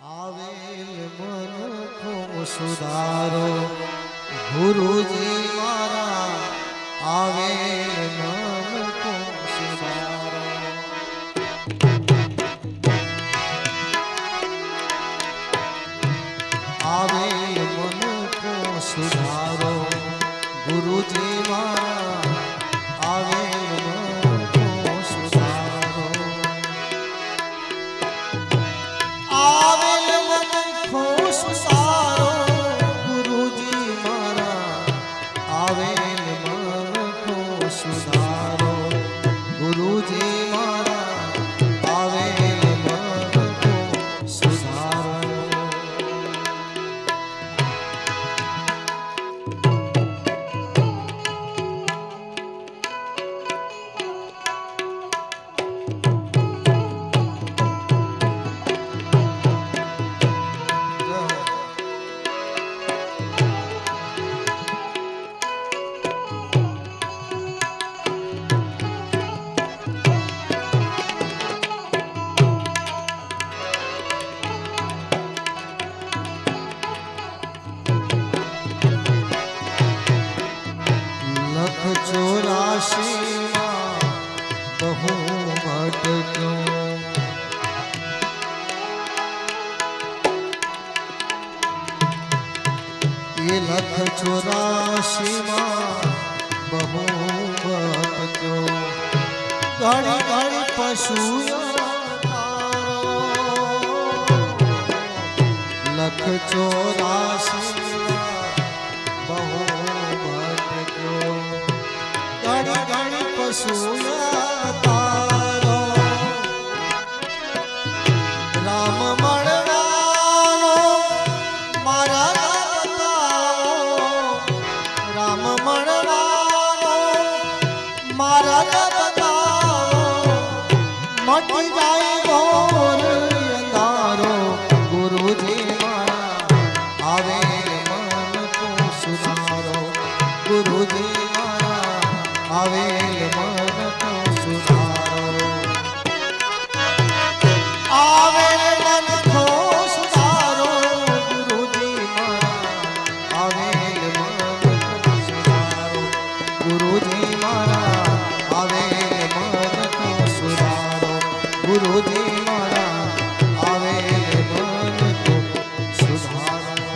આવેલ મનખો સુધારો ગુરુજી મારા આવેલ મનખો સુધારો આવેલ મનખો સુધારો ગુરુજી મારા આવેલ મનખો સુધારો આવેલ મનખો સુધારો ગુરુજી મારા આવેલ મનખો સુધારો ગુરુજી મારા આવેલ મનખો સુધારો ચોરાશીમાં બહુ ભટક્યો એ લખ 84માં બહુ ભટક્યો ઘણી ઘણી પશુ લખ 84માં બહુ ભટક્યો ઘણી ઘણી પશુના તારો રામ મળવાનો મારા બતાવો રામ મળવાનો મારા બતાવો મટી જાય ઘોર અંધારો ગુરુજી મારા આવેલ મનખો સુધારો ગુરુજી આવેલ મનખો સુધારો આવેલ મનખો સુધારો ગુરુજી મારા આવેલ મનખો સુધારો ગુરુજી મારા આવેલ મનખો સુધારો ગુરુજી મારા આવેલ મનખો સુધારો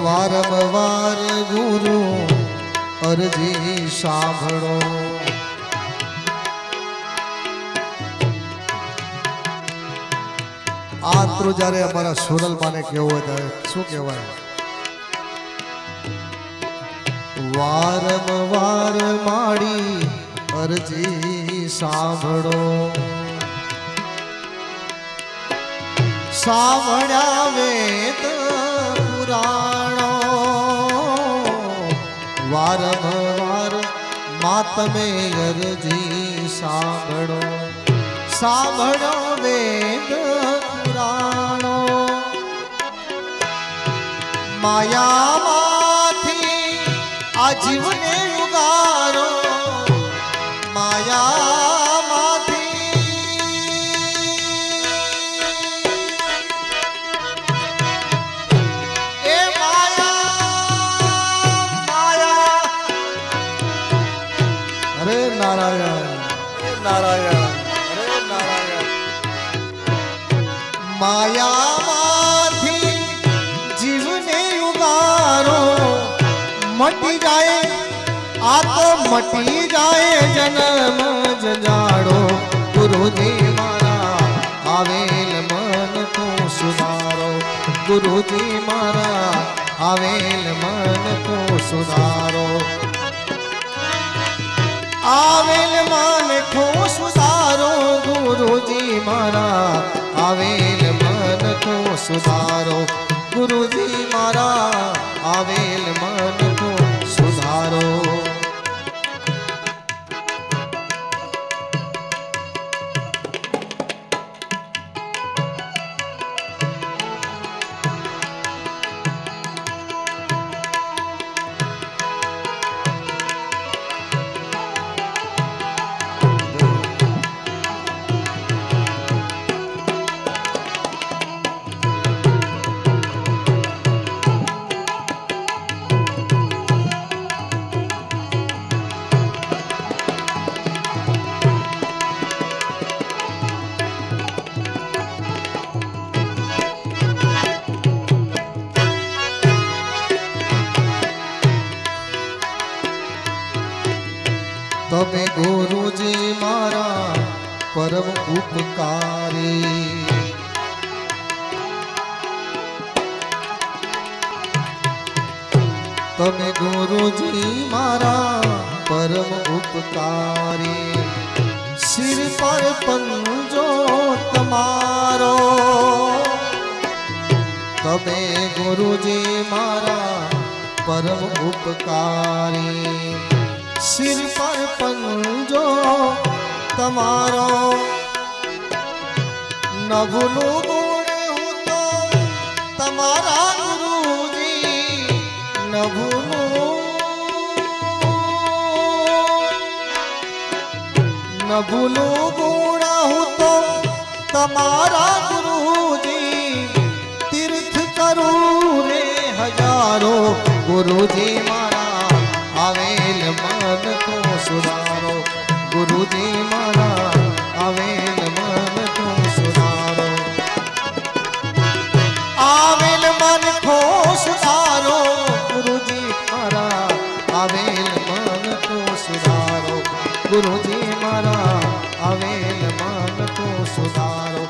વારંવાર ગુરુ અરજી સાંભળો આ તો જ્યારે અમારા સોનલમાને કેવું હોય ત્યારે શું કહેવાય વારંવાર માડી અરજી સાંભળો સાંભળ્યા વેદ પુરાણો વારંવાર માતમે અરજી સાંભળો સાંભળો વેદ પુરાણો માયામાંથી આ જીવને ઉગારો માયામાંથી એ માયા અરે નારાયણ નારાયણ અરે નારાયણ માયામાંથી જીવને ઉગારો મટી જાય આ તો મટી જાય જન્મ જંજાળો ગુરુજી મારા આવેલ મન કો સુધારો ગુરુજી મારા આવેલ મન કો સુધારો આવેલ મન કો સુધારો ગુરુજી મારા આવેલ મન કો સુધારો ગુરુજી મારા આવેલ મન કો સુધારો તમે ગુરુજી મારા પરમ ઉપકારી તમે ગુરુજી મારા પરમ ઉપકારી સિર પર પંજો તમારો તમે ગુરુજી મારા પરમ ઉપકારી सिर पर पंजो तमारो न भूलो गुण हूँ तो तमारा गुरुजी न भूलो न भूलो गुण हूँ तो तमारा गुरुजी तीर्थ करूँ रे हजारों गुरुजी मारा आवेल मन को सुधारो गुरुजी मारा आवेल मन को सुधारो आवेल मन को सुधारो गुरुजी मारा आवेल मन को सुधारो गुरुजी मारा आवेल मन को सुधारो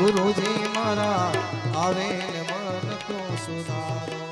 गुरुजी मारा आवेल मन को सुधारो।